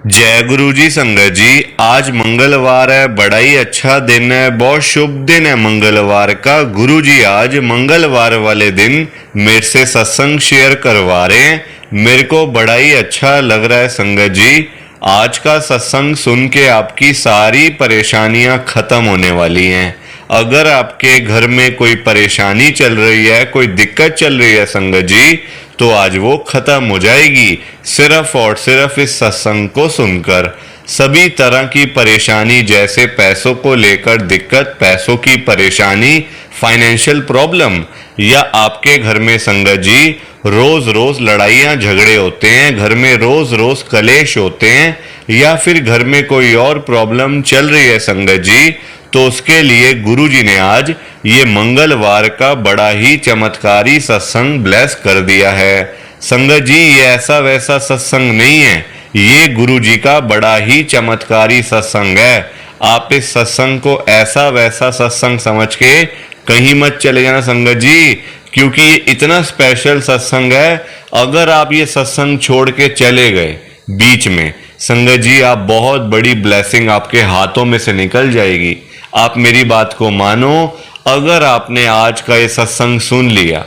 जय गुरु जी। संगत जी, आज मंगलवार है, बड़ा ही अच्छा दिन है, बहुत शुभ दिन है मंगलवार का। गुरु जी आज मंगलवार वाले दिन मेरे से सत्संग शेयर करवा रहे हैं। मेरे को बड़ा ही अच्छा लग रहा है संगत जी। आज का सत्संग सुन के आपकी सारी परेशानियां खत्म होने वाली हैं। अगर आपके घर में कोई परेशानी चल रही है, कोई दिक्कत चल रही है संगत जी, तो आज वो खत्म हो जाएगी सिर्फ और सिर्फ इस सत्संग को सुनकर। सभी तरह की परेशानी, जैसे पैसों को लेकर दिक्कत, पैसों की परेशानी, फाइनेंशियल प्रॉब्लम, या आपके घर में संगत जी रोज रोज लड़ाइयाँ झगड़े होते हैं, घर में रोज रोज कलेश होते हैं, या फिर घर में कोई और प्रॉब्लम चल रही है संगत जी, तो उसके लिए गुरु जी ने आज ये मंगलवार का बड़ा ही चमत्कारी सत्संग ब्लेस कर दिया है। संगत जी, ये ऐसा वैसा सत्संग नहीं है, ये गुरु जी का बड़ा ही चमत्कारी सत्संग है। आप इस सत्संग को ऐसा वैसा सत्संग समझ के कहीं मत चले जाना संगत जी, क्योंकि ये इतना स्पेशल सत्संग है। अगर आप ये सत्संग छोड़ के चले गए बीच में संगत जी, आप बहुत बड़ी ब्लेसिंग आपके हाथों में से निकल जाएगी। आप मेरी बात को मानो। अगर आपने आज का ये सत्संग सुन लिया,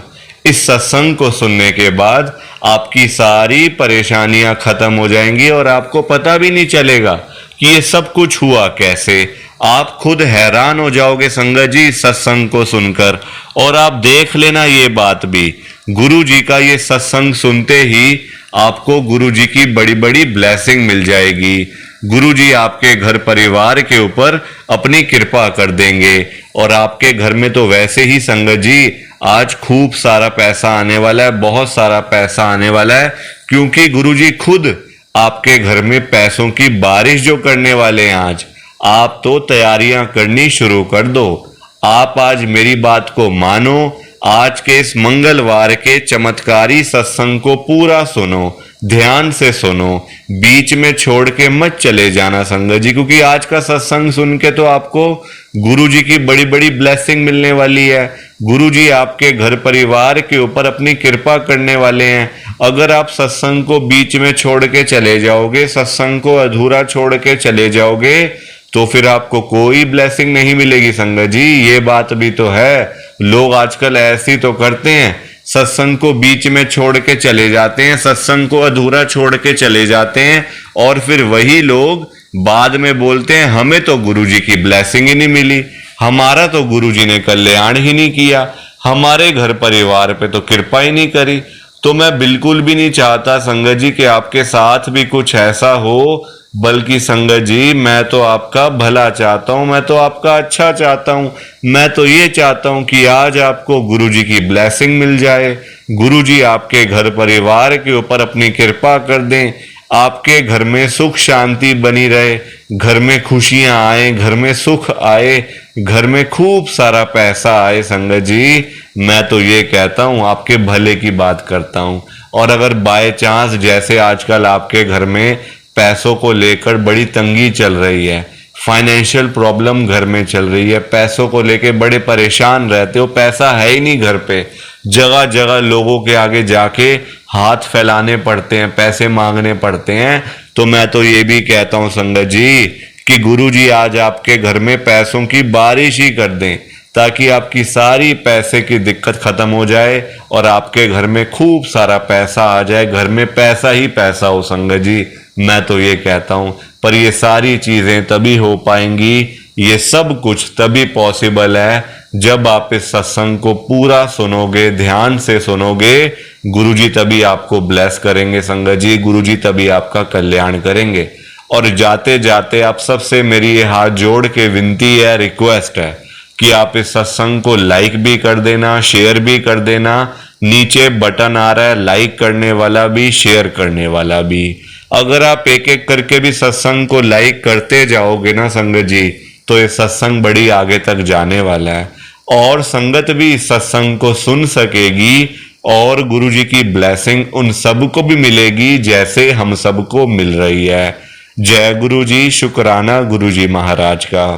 इस सत्संग को सुनने के बाद आपकी सारी परेशानियां खत्म हो जाएंगी और आपको पता भी नहीं चलेगा कि ये सब कुछ हुआ कैसे। आप खुद हैरान हो जाओगे संगत जी इस सत्संग को सुनकर। और आप देख लेना ये बात भी, गुरु जी का ये सत्संग सुनते ही आपको गुरु जी की बड़ी बड़ी ब्लेसिंग मिल जाएगी। गुरु जी आपके घर परिवार के ऊपर अपनी कृपा कर देंगे। और आपके घर में तो वैसे ही संगत जी आज खूब सारा पैसा आने वाला है, बहुत सारा पैसा आने वाला है, क्योंकि गुरु जी खुद आपके घर में पैसों की बारिश जो करने वाले हैं आज। आप तो तैयारियां करनी शुरू कर दो। आप आज मेरी बात को मानो। आज के इस मंगलवार के चमत्कारी सत्संग को पूरा सुनो, ध्यान से सुनो, बीच में छोड़ के मत चले जाना संगत जी, क्योंकि आज का सत्संग सुन के तो आपको गुरु जी की बड़ी बड़ी ब्लेसिंग मिलने वाली है। गुरु जी आपके घर परिवार के ऊपर अपनी कृपा करने वाले हैं। अगर आप सत्संग को बीच में छोड़ के चले जाओगे, सत्संग को अधूरा छोड़ के चले जाओगे, तो फिर आपको कोई ब्लेसिंग नहीं मिलेगी संगत जी। ये बात भी तो है। लोग आजकल ऐसी तो करते हैं, सत्संग को बीच में छोड़ के चले जाते हैं, सत्संग को अधूरा छोड़ के चले जाते हैं, और फिर वही लोग बाद में बोलते हैं हमें तो गुरु जी की ब्लेसिंग ही नहीं मिली, हमारा तो गुरु जी ने कल्याण ही नहीं किया, हमारे घर परिवार पे तो कृपा ही नहीं करी। तो मैं बिल्कुल भी नहीं चाहता संगत जी कि आपके साथ भी कुछ ऐसा हो, बल्कि संगत जी मैं तो आपका भला चाहता हूं, मैं तो आपका अच्छा चाहता हूं। मैं तो ये चाहता हूं कि आज आपको गुरु जी की ब्लेसिंग मिल जाए, गुरु जी आपके घर परिवार के ऊपर अपनी कृपा कर दें, आपके घर में सुख शांति बनी रहे, घर में खुशियां आए, घर में सुख आए, घर में खूब सारा पैसा आए संगत जी। मैं तो ये कहता हूं, आपके भले की बात करता हूं। और अगर बाय चांस जैसे आजकल आपके घर में पैसों को लेकर बड़ी तंगी चल रही है, फाइनेंशियल प्रॉब्लम घर में चल रही है, पैसों को लेकर बड़े परेशान रहते हो, पैसा है ही नहीं घर पे, जगह जगह लोगों के आगे जाके हाथ फैलाने पड़ते हैं, पैसे मांगने पड़ते हैं, तो मैं तो ये भी कहता हूं संगत जी कि गुरु जी आज आपके घर में पैसों की बारिश ही कर दें, ताकि आपकी सारी पैसे की दिक्कत खत्म हो जाए और आपके घर में खूब सारा पैसा आ जाए, घर में पैसा ही पैसा हो संगत जी। मैं तो ये कहता हूं, पर ये सारी चीजें तभी हो पाएंगी, ये सब कुछ तभी पॉसिबल है जब आप इस सत्संग को पूरा सुनोगे, ध्यान से सुनोगे। गुरुजी तभी आपको ब्लेस करेंगे संगत जी, गुरुजी तभी आपका कल्याण करेंगे। और जाते जाते आप सबसे मेरी ये हाथ जोड़ के विनती है, रिक्वेस्ट है कि आप इस सत्संग को लाइक भी कर देना, शेयर भी कर देना। नीचे बटन आ रहा है लाइक करने वाला भी, शेयर करने वाला भी। अगर आप एक एक करके भी सत्संग को लाइक करते जाओगे ना संगत जी, तो ये सत्संग बड़ी आगे तक जाने वाला है, और संगत भी इस सत्संग को सुन सकेगी, और गुरु जी की ब्लेसिंग उन सबको भी मिलेगी जैसे हम सबको मिल रही है। जय गुरु जी, शुक्राना गुरु जी महाराज का।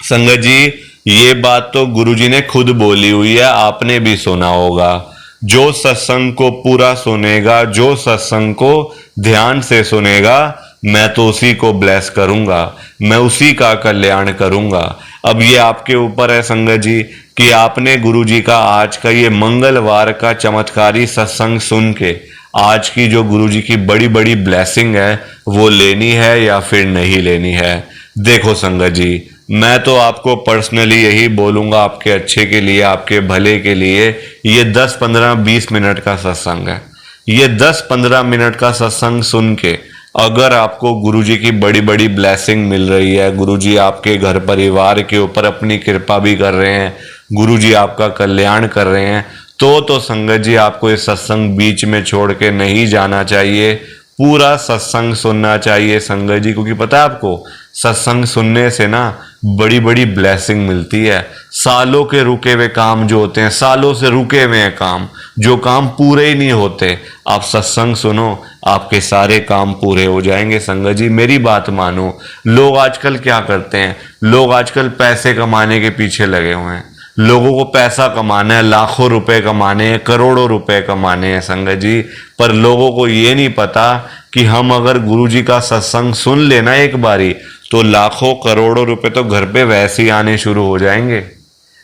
संगत जी, ये बात तो गुरु जी ने खुद बोली हुई है, आपने भी सुना होगा। जो सत्संग को पूरा सुनेगा, जो सत्संग को ध्यान से सुनेगा, मैं तो उसी को ब्लेस करूंगा, मैं उसी का कल्याण करूंगा। अब ये आपके ऊपर है संगत जी कि आपने गुरुजी का आज का ये मंगलवार का चमत्कारी सत्संग सुन के आज की जो गुरुजी की बड़ी बड़ी ब्लेसिंग है वो लेनी है या फिर नहीं लेनी है। देखो संगत जी, मैं तो आपको पर्सनली यही बोलूंगा आपके अच्छे के लिए, आपके भले के लिए, ये 10 15 20 मिनट का सत्संग है। ये 10 15 मिनट का सत्संग सुन के अगर आपको गुरुजी की बड़ी बड़ी ब्लेसिंग मिल रही है, गुरुजी आपके घर परिवार के ऊपर अपनी कृपा भी कर रहे हैं, गुरुजी आपका कल्याण कर रहे हैं, तो संगत जी आपको ये सत्संग बीच में छोड़ के नहीं जाना चाहिए। पूरा सत्संग सुनना चाहिए संगत जी, क्योंकि पता है आपको सत्संग सुनने से ना बड़ी बड़ी ब्लेसिंग मिलती है। सालों के रुके हुए काम जो होते हैं, सालों से रुके हुए हैं काम, जो काम पूरे ही नहीं होते, आप सत्संग सुनो, आपके सारे काम पूरे हो जाएंगे संगत जी। मेरी बात मानो। लोग आजकल क्या करते हैं, लोग आजकल पैसे कमाने के पीछे लगे हुए हैं। लोगों को पैसा कमाना है, लाखों रुपए कमाने हैं, करोड़ों रुपए कमाने हैं संगत जी, पर लोगों को ये नहीं पता कि हम अगर गुरुजी का सत्संग सुन लेना एक बारी तो लाखों करोड़ों रुपए तो घर पे वैसे ही आने शुरू हो जाएंगे,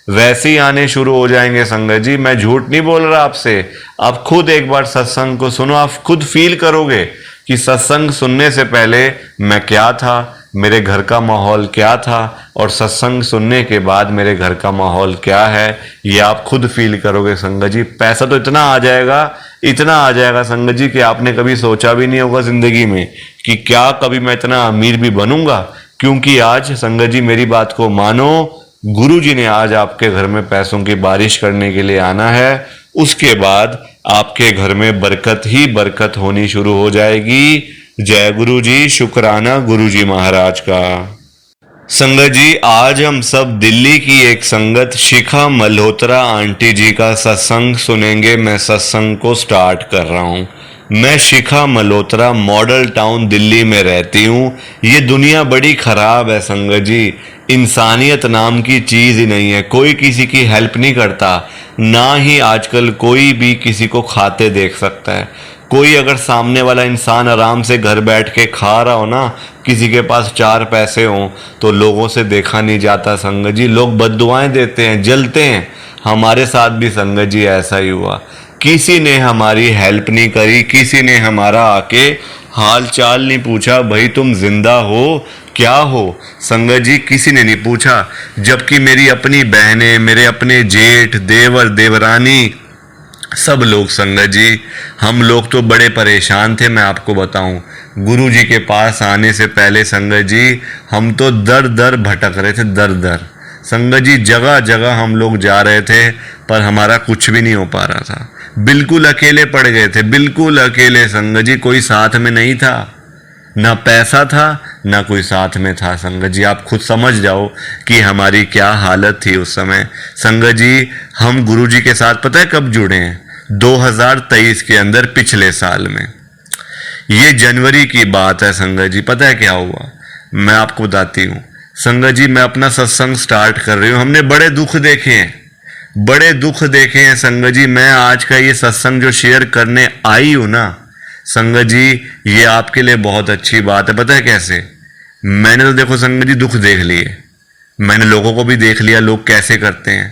वैसे ही आने शुरू हो जाएंगे संगत जी। मैं झूठ नहीं बोल रहा आपसे, आप खुद एक बार सत्संग को सुनो, आप खुद फील करोगे कि सत्संग सुनने से पहले मैं क्या था, मेरे घर का माहौल क्या था, और सत्संग सुनने के बाद मेरे घर का माहौल क्या है, ये आप खुद फील करोगे संगत जी। पैसा तो इतना आ जाएगा, इतना आ जाएगा संगत जी कि आपने कभी सोचा भी नहीं होगा जिंदगी में कि क्या कभी मैं इतना अमीर भी बनूंगा। क्योंकि आज संगत जी मेरी बात को मानो, गुरुजी ने आज आपके घर में पैसों की बारिश करने के लिए आना है। उसके बाद आपके घर में बरकत ही बरकत होनी शुरू हो जाएगी। जय गुरु जी, शुक्राना गुरु जी महाराज का। संगत जी, आज हम सब दिल्ली की एक संगत शिखा मल्होत्रा आंटी जी का सत्संग सुनेंगे। मैं सत्संग को स्टार्ट कर रहा हूँ। मैं शिखा मल्होत्रा मॉडल टाउन दिल्ली में रहती हूँ। ये दुनिया बड़ी खराब है संगत जी, इंसानियत नाम की चीज़ ही नहीं है। कोई किसी की हेल्प नहीं करता, ना ही आजकल कोई भी किसी को खाते देख सकता है। कोई अगर सामने वाला इंसान आराम से घर बैठ के खा रहा हो ना, किसी के पास 4 पैसे हों, तो लोगों से देखा नहीं जाता संगत जी, लोग बद्दुआएं देते हैं, जलते हैं। हमारे साथ भी संगत जी ऐसा ही हुआ। किसी ने हमारी हेल्प नहीं करी, किसी ने हमारा आके हाल चाल नहीं पूछा, भाई तुम जिंदा हो, क्या हो संगत जी, किसी ने नहीं पूछा। जबकि मेरी अपनी बहनें, मेरे अपने जेठ, देवर, देवरानी, सब लोग संगत जी, हम लोग तो बड़े परेशान थे। मैं आपको बताऊं, गुरु जी के पास आने से पहले संगत जी हम तो दर दर भटक रहे थे, दर दर संगत जी, जगह जगह हम लोग जा रहे थे, पर हमारा कुछ भी नहीं हो पा रहा था। बिल्कुल अकेले पड़ गए थे, बिल्कुल अकेले संगत जी, कोई साथ में नहीं था, ना पैसा था, ना कोई साथ में था संगत जी। आप खुद समझ जाओ कि हमारी क्या हालत थी उस समय संगत जी। हम गुरु जी के साथ पता है कब जुड़े हैं? 2023 के अंदर, पिछले साल में। ये जनवरी की बात है संगत जी। पता है क्या हुआ, मैं आपको बताती हूँ संगत जी। मैं अपना सत्संग स्टार्ट कर रही हूँ। हमने बड़े दुख देखे हैं, बड़े दुख देखे हैं संगत जी। मैं आज का ये सत्संग जो शेयर करने आई हूँ ना संगत जी, ये आपके लिए बहुत अच्छी बात है। पता है कैसे? मैंने तो देखो संगत जी दुख देख लिए, मैंने लोगों को भी देख लिया लोग कैसे करते हैं।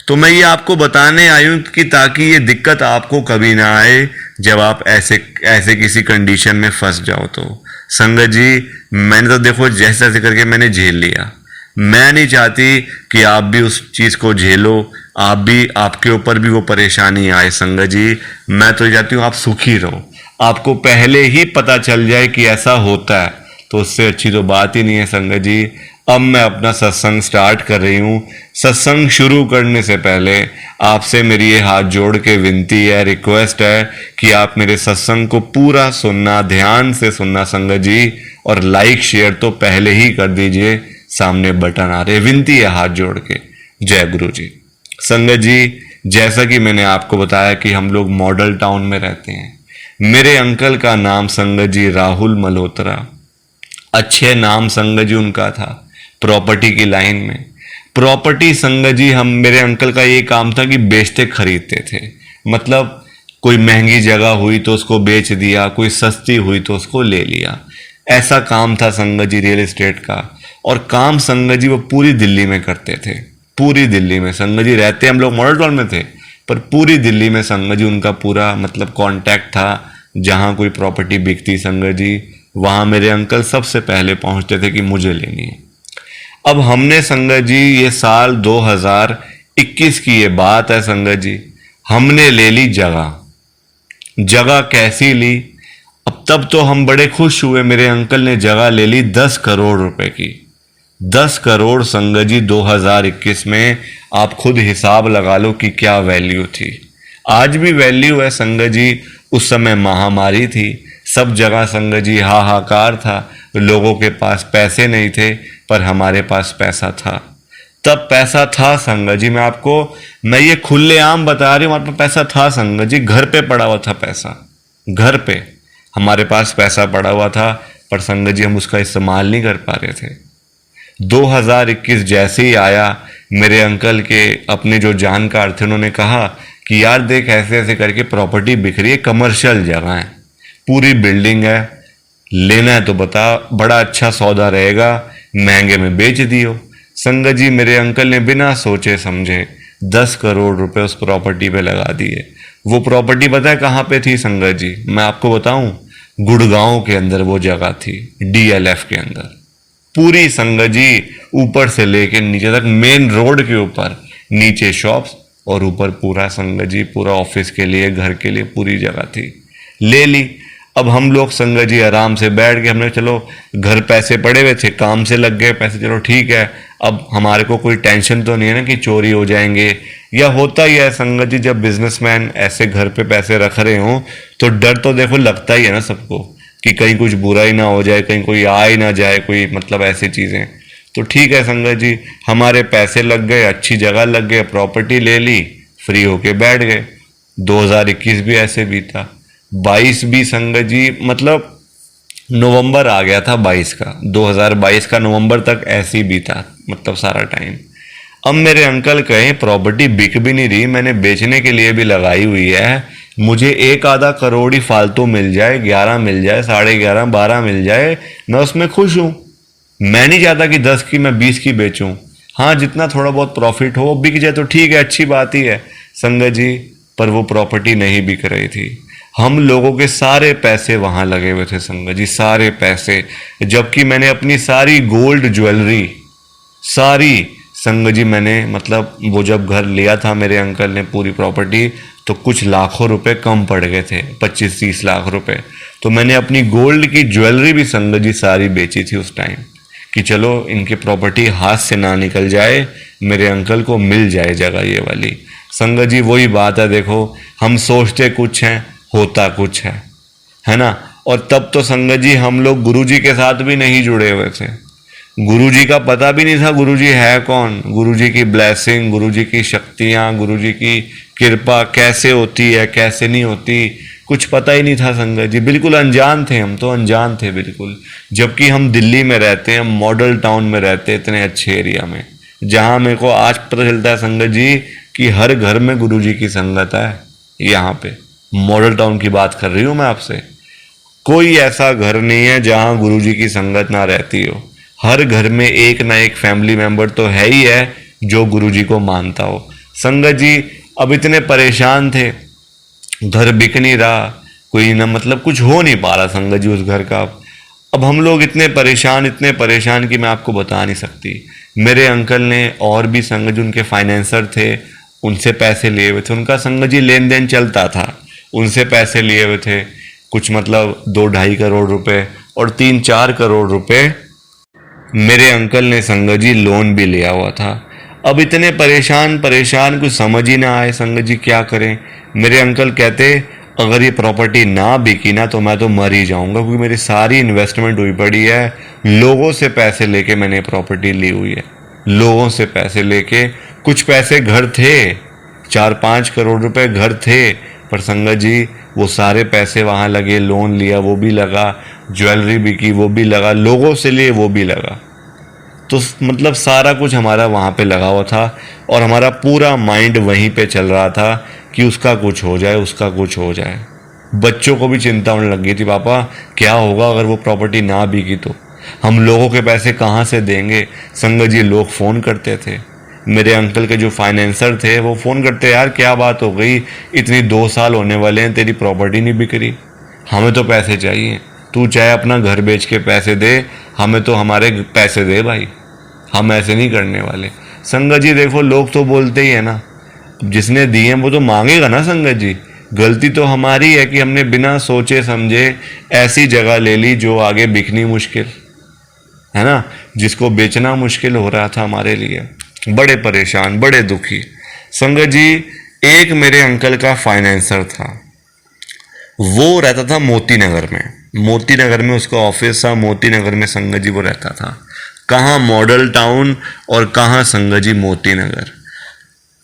तो मैं ये आपको बताने आई हूँ कि ताकि ये दिक्कत आपको कभी ना आए जब आप ऐसे किसी कंडीशन में फंस जाओ। तो संगत जी मैंने तो देखो जैसे तैसे करके मैंने झेल लिया। मैं नहीं चाहती कि आप भी उस चीज़ को झेलो, आप भी, आपके ऊपर भी वो परेशानी आए संगत जी। मैं तो चाहती हूँ आप सुखी रहो। आपको पहले ही पता चल जाए कि ऐसा होता है तो उससे अच्छी तो बात ही नहीं है संगत जी। अब मैं अपना सत्संग स्टार्ट कर रही हूँ। सत्संग शुरू करने से पहले आपसे मेरी ये हाथ जोड़ के विनती है, रिक्वेस्ट है कि आप मेरे सत्संग को पूरा सुनना, ध्यान से सुनना संगत जी, और लाइक शेयर तो पहले ही कर दीजिए, सामने बटन आ रहे। विनती है हाथ जोड़ के। जय गुरु जी। संगत जी, जैसा कि मैंने आपको बताया कि हम लोग मॉडल टाउन में रहते हैं। मेरे अंकल का नाम संगत जी राहुल मल्होत्रा, अच्छे नाम संगत जी उनका था, प्रॉपर्टी की लाइन में। प्रॉपर्टी संगत जी, हम, मेरे अंकल का ये काम था कि बेचते खरीदते थे। मतलब कोई महंगी जगह हुई तो उसको बेच दिया, कोई सस्ती हुई तो उसको ले लिया। ऐसा काम था संगत जी रियल एस्टेट का। और काम संगत जी वो पूरी दिल्ली में करते थे, पूरी दिल्ली में। संगत जी रहते हम लोग मॉडल टाउन में थे, पर पूरी दिल्ली में संगत जी उनका पूरा मतलब कांटेक्ट था। जहाँ कोई प्रॉपर्टी बिकती संगत जी, वहाँ मेरे अंकल सबसे पहले पहुँचते थे कि मुझे लेनी है। अब हमने संगत जी, ये साल 2021 की ये बात है संगत जी, हमने ले ली जगह। जगह कैसी ली? अब तब तो हम बड़े खुश हुए, मेरे अंकल ने जगह ले ली 10 करोड़ रुपए की। 10 करोड़ संगत जी 2021 में, आप खुद हिसाब लगा लो कि क्या वैल्यू थी। आज भी वैल्यू है संगत जी। उस समय महामारी थी, सब जगह संगत जी हाहाकार था, लोगों के पास पैसे नहीं थे, पर हमारे पास पैसा था। तब पैसा था संगत जी, मैं ये खुलेआम बता रही हूँ, हमारे पास पैसा था संगत जी। घर पे पड़ा हुआ था पैसा, घर पे हमारे पास पैसा पड़ा हुआ था, पर संगत जी हम उसका इस्तेमाल नहीं कर पा रहे थे। 2021 जैसे ही आया, मेरे अंकल के अपने जो जानकार थे उन्होंने कहा कि यार देख, ऐसे ऐसे करके प्रॉपर्टी बिक रही है, कमर्शियल जगह है, पूरी बिल्डिंग है, लेना है तो बता, बड़ा अच्छा सौदा रहेगा, महंगे में बेच दियो। संगत जी मेरे अंकल ने बिना सोचे समझे 10 करोड़ रुपए उस प्रॉपर्टी पे लगा दिए। वो प्रॉपर्टी पता है कहाँ पे थी संगत जी? मैं आपको बताऊं, गुड़गांव के अंदर वो जगह थी, DLF के अंदर। पूरी संगत जी ऊपर से लेके नीचे तक, मेन रोड के ऊपर, नीचे शॉप्स और ऊपर पूरा संगत जी पूरा ऑफिस के लिए, घर के लिए पूरी जगह थी। ले ली। अब हम लोग संगत जी आराम से बैठ गए, हमने चलो घर पैसे पड़े हुए थे, काम से लग गए पैसे, चलो ठीक है, अब हमारे को कोई टेंशन तो नहीं है ना कि चोरी हो जाएंगे। या होता ही है संगत जी, जब बिजनेसमैन ऐसे घर पे पैसे रख रहे हों तो डर तो देखो लगता ही है ना सबको कि कहीं कुछ बुरा ही ना हो जाए, कहीं कोई आ ही ना जाए, कोई मतलब ऐसी चीज़ें। तो ठीक है संगत जी, हमारे पैसे लग गए, अच्छी जगह लग गए, प्रॉपर्टी ले ली, फ्री होके बैठ गए। 2021 भी ऐसे बीता, 22 भी संगत जी, मतलब नवंबर आ गया था 22 का, 2022 का नवंबर तक ऐसे ही बीता, मतलब सारा टाइम। अब मेरे अंकल कहें प्रॉपर्टी बिक भी नहीं रही, मैंने बेचने के लिए भी लगाई हुई है, मुझे एक आधा करोड़ ही फालतू मिल जाए, 11 मिल जाए, 11.5 12 मिल जाए, मैं उसमें खुश हूँ। मैं नहीं चाहता कि 10 की मैं 20 की बेचूं। हाँ, जितना थोड़ा बहुत प्रॉफिट हो बिक जाए तो ठीक है, अच्छी बात ही है संगत जी। पर वो प्रॉपर्टी नहीं बिक रही थी। हम लोगों के सारे पैसे वहां लगे हुए थे संगत जी, सारे पैसे। जबकि मैंने अपनी सारी गोल्ड ज्वेलरी, सारी संगत जी, मैंने मतलब वो जब घर लिया था मेरे अंकल ने पूरी प्रॉपर्टी, तो कुछ लाखों रुपए कम पड़ गए थे, 25-30 लाख रुपए। तो मैंने अपनी गोल्ड की ज्वेलरी भी संगत जी सारी बेची थी उस टाइम, कि चलो इनकी प्रॉपर्टी हाथ से ना निकल जाए, मेरे अंकल को मिल जाए जगह ये वाली। संगत जी वही बात है, देखो हम सोचते कुछ हैं, होता कुछ है ना। और तब तो संगत जी हम लोग गुरुजी के साथ भी नहीं जुड़े हुए थे, गुरुजी का पता भी नहीं था गुरुजी है कौन, गुरुजी की ब्लेसिंग, गुरुजी की शक्तियाँ, गुरुजी की कृपा कैसे होती है कैसे नहीं होती, कुछ पता ही नहीं था संगत जी। बिल्कुल अनजान थे, हम तो अनजान थे बिल्कुल। जबकि हम दिल्ली में रहते हैं, मॉडल टाउन में रहते हैं, इतने अच्छे एरिया में, जहाँ मेरे को आज पता चलता है संगत जी कि हर घर में गुरुजी की संगत है। यहाँ पे मॉडल टाउन की बात कर रही हूँ मैं आपसे, कोई ऐसा घर नहीं है जहाँ गुरुजी की संगत ना रहती हो। हर घर में एक ना एक फैमिली मेंबर तो है ही है जो गुरुजी को मानता हो। संगत जी अब इतने परेशान थे, घर बिक नहीं रहा, कोई ना मतलब कुछ हो नहीं पा रहा संगत जी उस घर का। अब हम लोग इतने परेशान कि मैं आपको बता नहीं सकती। मेरे अंकल ने और भी संगत जी, उनके फाइनेंसर थे, उनसे पैसे लिए हुए थे, उनका संगत जी लेन देन चलता था, उनसे पैसे लिए हुए थे, कुछ मतलब 2-2.5 करोड़ रुपए और 3-4 करोड़ रुपए मेरे अंकल ने संगत जी लोन भी लिया हुआ था। अब इतने परेशान कुछ समझ ही ना आए संगत जी क्या करें। मेरे अंकल कहते अगर ये प्रॉपर्टी ना बिकी ना तो मैं तो मर ही जाऊंगा, क्योंकि मेरी सारी इन्वेस्टमेंट हुई पड़ी है, लोगों से पैसे लेके मैंने प्रॉपर्टी ली हुई है, लोगों से पैसे लेके। कुछ पैसे घर थे, 4-5 करोड़ रुपए घर थे, पर संगत जी वो सारे पैसे वहाँ लगे, लोन लिया वो भी लगा, ज्वेलरी बिकी वो भी लगा, लोगों से लिए वो भी लगा। तो मतलब सारा कुछ हमारा वहाँ पे लगा हुआ था, और हमारा पूरा माइंड वहीं पे चल रहा था कि उसका कुछ हो जाए, उसका कुछ हो जाए। बच्चों को भी चिंता होने लग गई थी, पापा क्या होगा अगर वो प्रॉपर्टी ना बिकी तो, हम लोगों के पैसे कहाँ से देंगे। संगत जी लोग फ़ोन करते थे, मेरे अंकल के जो फाइनेंसर थे वो फ़ोन करते, यार क्या बात हो गई, इतनी 2 साल होने वाले हैं, तेरी प्रॉपर्टी नहीं बिक रही, हमें तो पैसे चाहिए, तू चाहे अपना घर बेच के पैसे दे, हमें तो हमारे पैसे दे भाई, हम ऐसे नहीं करने वाले। संगत जी देखो लोग तो बोलते ही है ना, जिसने दिए हैं वो तो मांगेगा ना संगत जी। गलती तो हमारी है कि हमने बिना सोचे समझे ऐसी जगह ले ली जो आगे बिकनी मुश्किल है ना, जिसको बेचना मुश्किल हो रहा था हमारे लिए, बड़े परेशान बड़े दुखी। संगत जी एक मेरे अंकल का फाइनेंसर था, वो रहता था मोती नगर में, मोती नगर में उसका ऑफिस था, मोती नगर में संगत जी वो रहता था। कहाँ मॉडल टाउन और कहाँ संगत जी मोती नगर।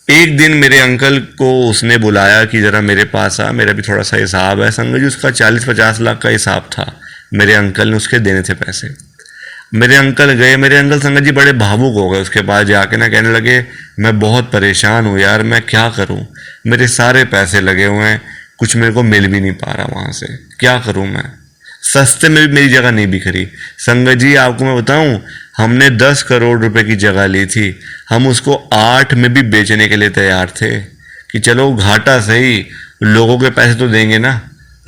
एक दिन मेरे अंकल को उसने बुलाया कि ज़रा मेरे पास आ, मेरा भी थोड़ा सा हिसाब है। संगत जी उसका 40-50 लाख का हिसाब था, मेरे अंकल ने उसके देने थे पैसे। मेरे अंकल गए, मेरे अंकल संगत जी बड़े भावुक हो गए, उसके पास जाके ना कहने लगे मैं बहुत परेशान हूँ यार, मैं क्या करूँ, मेरे सारे पैसे लगे हुए हैं, कुछ मेरे को मिल भी नहीं पा रहा वहाँ से, क्या करूँ मैं, सस्ते में भी मेरी जगह नहीं बिक रही। संगत जी आपको मैं बताऊँ, हमने 10 करोड़ रुपए की जगह ली थी, हम उसको 8 में भी बेचने के लिए तैयार थे कि चलो घाटा सही, लोगों के पैसे तो देंगे ना,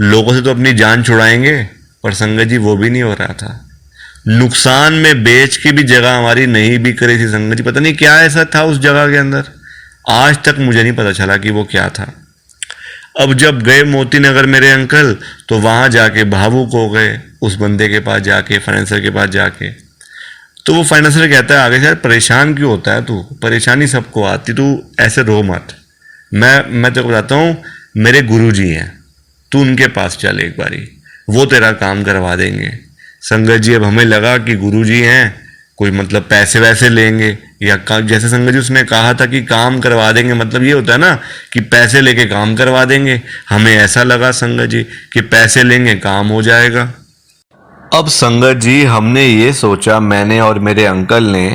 लोगों से तो अपनी जान छुड़ाएंगे। पर संगत जी वो भी नहीं हो रहा था, नुकसान में बेच के भी जगह हमारी नहीं बिक रही थी। संगत जी पता नहीं क्या ऐसा था उस जगह के अंदर, आज तक मुझे नहीं पता चला कि वो क्या था। अब जब गए मोती नगर मेरे अंकल, तो वहां जाके भावुक हो गए, उस बंदे के पास जाके, फाइनेंसर के पास जाके। तो वो फाइनेंसर कहता है आगे से, यार परेशान क्यों होता है तू, परेशानी सबको आती, तू ऐसे रो मत, मैं तेरे को बताता हूँ, मेरे गुरुजी हैं, तू उनके पास चल एक बारी, वो तेरा काम करवा देंगे। संगत जी अब हमें लगा कि गुरुजी हैं, कोई मतलब पैसे वैसे लेंगे, या जैसे संगत जी उसने कहा था कि काम करवा देंगे, मतलब ये होता है ना कि पैसे लेके काम करवा देंगे। हमें ऐसा लगा संगत जी कि पैसे लेंगे काम हो जाएगा। अब संगत जी हमने ये सोचा, मैंने और मेरे अंकल ने,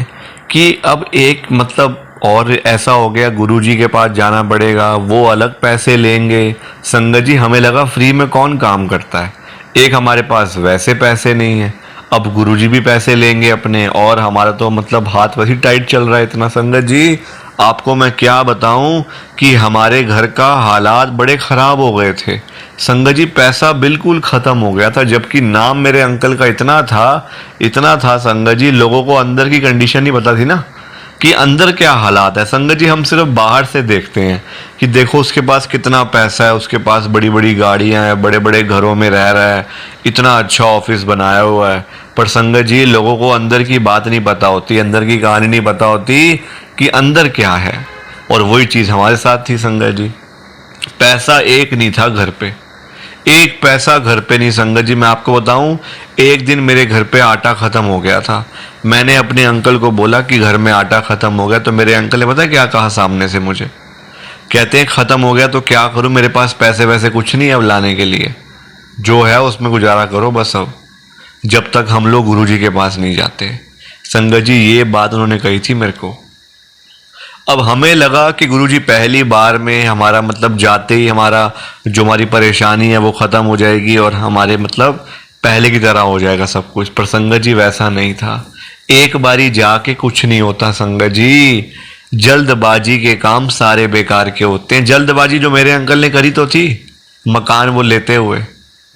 कि अब एक मतलब और ऐसा हो गया, गुरुजी के पास जाना पड़ेगा, वो अलग पैसे लेंगे। संगत जी हमें लगा फ्री में कौन काम करता है, एक हमारे पास वैसे पैसे नहीं है, अब गुरुजी भी पैसे लेंगे अपने, और हमारा तो मतलब हाथ वही टाइट चल रहा है इतना। संगत जी आपको मैं क्या बताऊं कि हमारे घर का हालात बड़े ख़राब हो गए थे। संगत जी पैसा बिल्कुल ख़त्म हो गया था, जबकि नाम मेरे अंकल का इतना था संगत जी, लोगों को अंदर की कंडीशन नहीं पता थी ना कि अंदर क्या हालात है। संगत जी हम सिर्फ बाहर से देखते हैं कि देखो उसके पास कितना पैसा है, उसके पास बड़ी बड़ी गाड़ियां हैं, बड़े बड़े घरों में रह रहा है, इतना अच्छा ऑफिस बनाया हुआ है। पर संगत जी लोगों को अंदर की बात नहीं पता होती, अंदर की कहानी नहीं पता होती कि अंदर क्या है। और वही चीज़ हमारे साथ थी संगत जी, पैसा एक नहीं था घर पे, एक पैसा घर पे नहीं। संगत जी मैं आपको बताऊं, एक दिन मेरे घर पे आटा खत्म हो गया था, मैंने अपने अंकल को बोला कि घर में आटा खत्म हो गया, तो मेरे अंकल ने पता क्या कहा सामने से मुझे, कहते हैं खत्म हो गया तो क्या करूं, मेरे पास पैसे वैसे कुछ नहीं है अब लाने के लिए, जो है उसमें गुजारा करो बस, अब जब तक हम लोग गुरुजी के पास नहीं जाते। संगत जी ये बात उन्होंने कही थी मेरे को। अब हमें लगा कि गुरुजी पहली बार में हमारा मतलब जाते ही हमारा जो हमारी परेशानी है वो ख़त्म हो जाएगी और हमारे मतलब पहले की तरह हो जाएगा सब कुछ। पर संगत जी वैसा नहीं था, एक बारी जाके कुछ नहीं होता संगत जी, जल्दबाजी के काम सारे बेकार के होते हैं। जल्दबाजी जो मेरे अंकल ने करी तो थी, मकान वो लेते हुए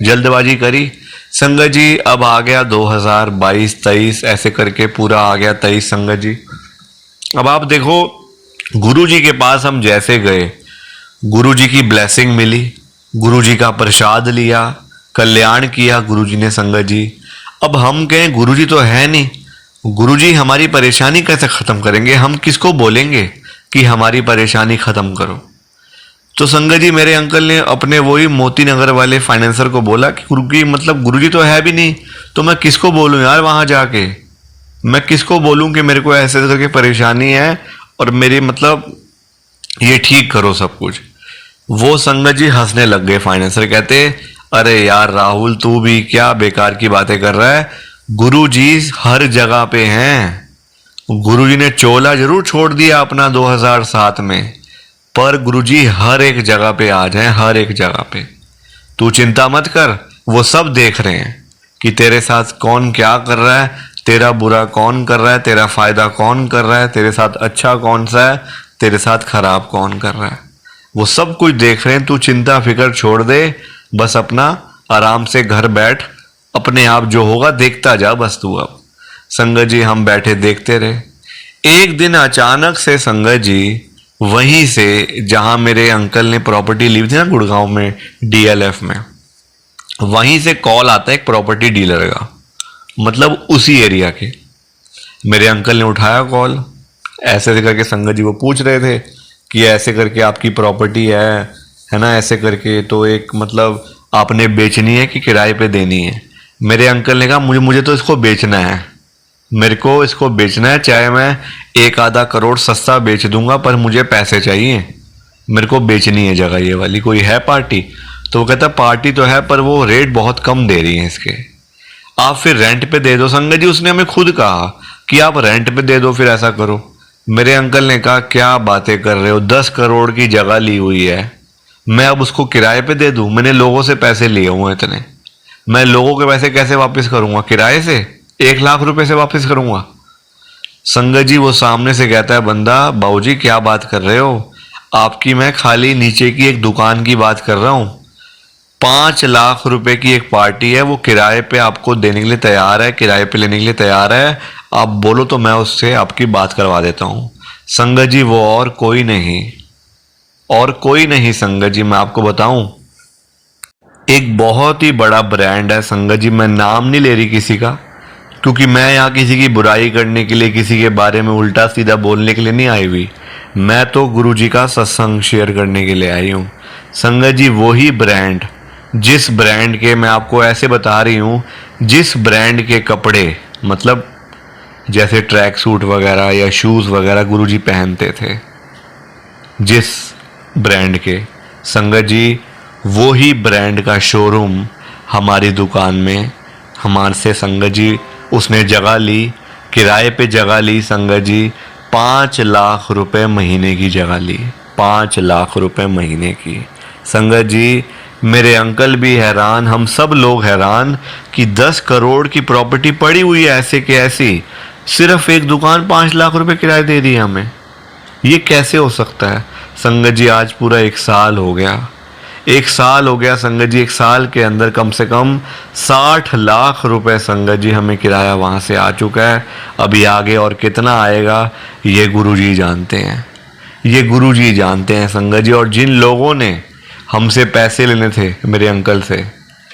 जल्दबाजी करी संगत जी। अब आ गया 2022-23 ऐसे करके पूरा आ गया 23 संगत जी। अब आप देखो गुरुजी के पास हम जैसे गए, गुरुजी की ब्लेसिंग मिली, गुरुजी का प्रसाद लिया, कल्याण किया गुरुजी ने संगत जी। अब हम कहें गुरुजी तो है नहीं, गुरुजी हमारी परेशानी कैसे ख़त्म करेंगे, हम किसको बोलेंगे कि हमारी परेशानी ख़त्म करो। तो संगत जी मेरे अंकल ने अपने वही मोती नगर वाले फाइनेंसर को बोला कि गुरुजी मतलब गुरुजी तो है भी नहीं, तो मैं किसको बोलूँ यार वहाँ जाके, मैं किसको बोलूँ कि मेरे को ऐसे करके परेशानी है और मेरी मतलब ये ठीक करो सब कुछ। वो संगत जी हंसने लग गए, फाइनेंसर कहते अरे यार राहुल तू भी क्या बेकार की बातें कर रहा है, गुरुजी हर जगह पे हैं। गुरुजी ने चोला जरूर छोड़ दिया अपना 2007 में, पर गुरुजी हर एक जगह पे आ जाए, हर एक जगह पे। तू चिंता मत कर, वो सब देख रहे हैं कि तेरे साथ कौन क्या कर रहा है, तेरा बुरा कौन कर रहा है, तेरा फायदा कौन कर रहा है, तेरे साथ अच्छा कौन सा है, तेरे साथ खराब कौन कर रहा है। वो सब कुछ देख रहे हैं। तू चिंता फिक्र छोड़ दे, बस अपना आराम से घर बैठ, अपने आप जो होगा देखता जा बस तू। अब संगत जी हम बैठे देखते रहे। एक दिन अचानक से संगत जी वहीं से जहां मेरे अंकल ने प्रॉपर्टी ली थी ना गुड़गांव में डीएलएफ में, वहीं से कॉल आता है एक प्रॉपर्टी डीलर का, मतलब उसी एरिया के। मेरे अंकल ने उठाया कॉल, ऐसे ऐसे करके संगत जी वो पूछ रहे थे कि ऐसे करके आपकी प्रॉपर्टी है ना, ऐसे करके तो एक मतलब आपने बेचनी है कि किराए पे देनी है। मेरे अंकल ने कहा मुझे तो इसको बेचना है, मेरे को इसको बेचना है, चाहे मैं 1-आधा करोड़ सस्ता बेच दूंगा पर मुझे पैसे चाहिए, मेरे को बेचनी है जगह ये वाली। कोई है पार्टी? तो वो कहता पार्टी तो है पर वो रेट बहुत कम दे रही है इसके, आप फिर रेंट पे दे दो। संगत जी उसने हमें खुद कहा कि आप रेंट पे दे दो, फिर ऐसा करो। मेरे अंकल ने कहा क्या बातें कर रहे हो, 10 करोड़ की जगह ली हुई है, मैं अब उसको किराए पे दे दूं? मैंने लोगों से पैसे लिए हुए इतने, मैं लोगों के पैसे कैसे वापस करूंगा? किराए से 1 लाख रुपए से वापस करूंगा? संगत जी वो सामने से कहता है बंदा, बाबूजी क्या बात कर रहे हो, आपकी मैं खाली नीचे की एक दुकान की बात कर रहा हूं। 5 लाख रुपए की एक पार्टी है, वो किराए पे आपको देने के लिए तैयार है, किराए पे लेने के लिए तैयार है, आप बोलो तो मैं उससे आपकी बात करवा देता हूं। संगत जी वो और कोई नहीं, और कोई नहीं संगत जी, मैं आपको बताऊं, एक बहुत ही बड़ा ब्रांड है संगत जी। मैं नाम नहीं ले रही किसी का, क्योंकि मैं यहाँ किसी की बुराई करने के लिए, किसी के बारे में उल्टा सीधा बोलने के लिए नहीं आई हुई, मैं तो गुरु जी का सत्संग शेयर करने के लिए आई हूँ। संगत जी वही ब्रांड, जिस ब्रांड के, मैं आपको ऐसे बता रही हूँ, जिस ब्रांड के कपड़े, मतलब जैसे ट्रैक सूट वगैरह या शूज़ वगैरह गुरुजी पहनते थे, जिस ब्रांड के, संगत जी वो ही ब्रांड का शोरूम हमारी दुकान में हमारे से संगत जी उसने जगह ली, किराए पे जगह ली संगत जी, 5 लाख रुपए महीने की जगह ली, 5 लाख रुपए महीने की। संगत जी मेरे अंकल भी हैरान, हम सब लोग हैरान कि 10 करोड़ की प्रॉपर्टी पड़ी हुई है ऐसे के ऐसी, सिर्फ एक दुकान 5 लाख रुपए किराए दे रही है हमें, ये कैसे हो सकता है? संगत जी आज पूरा 1 साल हो गया, 1 साल हो गया संगत जी। 1 साल के अंदर कम से कम 60 लाख रुपए संगत जी हमें किराया वहां से आ चुका है। अभी आगे और कितना आएगा ये गुरुजी जानते हैं, ये गुरुजी जानते हैं संगत जी। और जिन लोगों ने हमसे पैसे लेने थे मेरे अंकल से,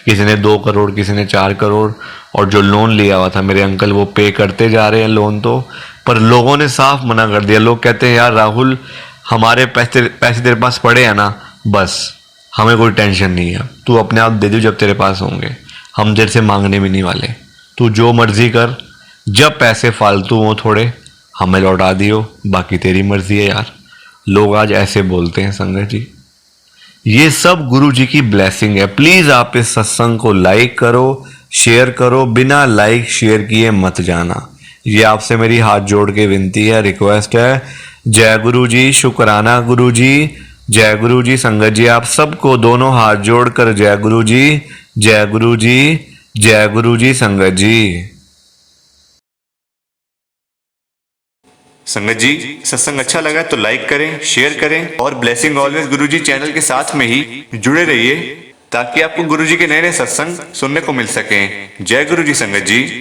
किसी ने 2 करोड़, किसी ने 4 करोड़, और जो लोन लिया हुआ था मेरे अंकल वो पे करते जा रहे हैं लोन तो, पर लोगों ने साफ मना कर दिया। लोग कहते हैं यार राहुल हमारे पैसे तेरे पास पड़े हैं ना, बस हमें कोई टेंशन नहीं है, तू अपने आप दे दो जब तेरे पास होंगे, हम तेरे से मांगने भी नहीं वाले, तू जो मर्जी कर, जब पैसे फालतू हो थोड़े हमें लौटा दियो, बाकी तेरी मर्जी है यार। लोग आज ऐसे बोलते हैं संगत जी। ये सब गुरु जी की ब्लेसिंग है। प्लीज आप इस सत्संग को लाइक करो, शेयर करो, बिना लाइक शेयर किए मत जाना, ये आपसे मेरी हाथ जोड़ के विनती है, रिक्वेस्ट है। जय गुरु जी, शुक्राना गुरु जी, जय गुरु जी। संगत जी आप सबको दोनों हाथ जोड़कर जय गुरु जी, जय गुरु जी, जय गुरु जी। संगत जी, संगत जी सत्संग अच्छा लगा तो लाइक करें, शेयर करें और ब्लेसिंग ऑलवेज गुरुजी चैनल के साथ में ही जुड़े रहिए, ताकि आपको गुरुजी के नए नए सत्संग सुनने को मिल सकें। जय गुरु जी संगत जी।